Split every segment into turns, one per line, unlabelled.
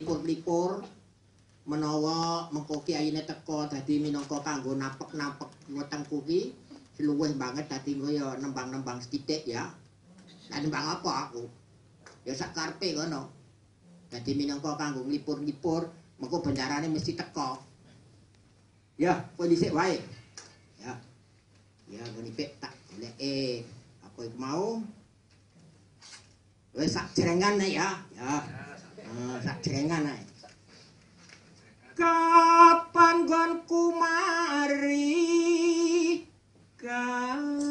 lipur menawa mengko kiyaine teka dadi minangka kanggo napek-napek wetengku ki luwih banget dadi kaya nembang-nembang sithik ya. Lah nembang apa aku? Ya sak karepe ngono. Dadi minangka kanggo nglipur-lipur mengko bendarane mesti teka. Ya, kowe dhisik wae. Ya. Ya ngene tak goleki apa iku mau. Wis sak jerengan ya. Ya. Sak jerengan ae. Kapan gonku mari kandrung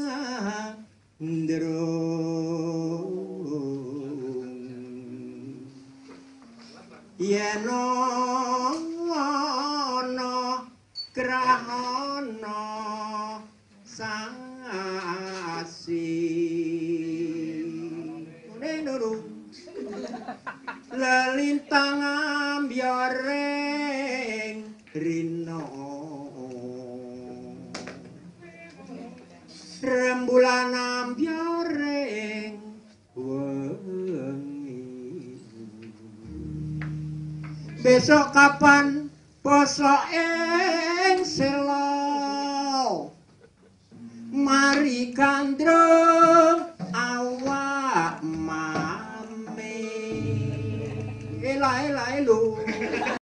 yen ana krahana sasi nurung lelintang ambyoreng rino rembulan ambyoreng wengi besok kapan poso ing selo mari kandro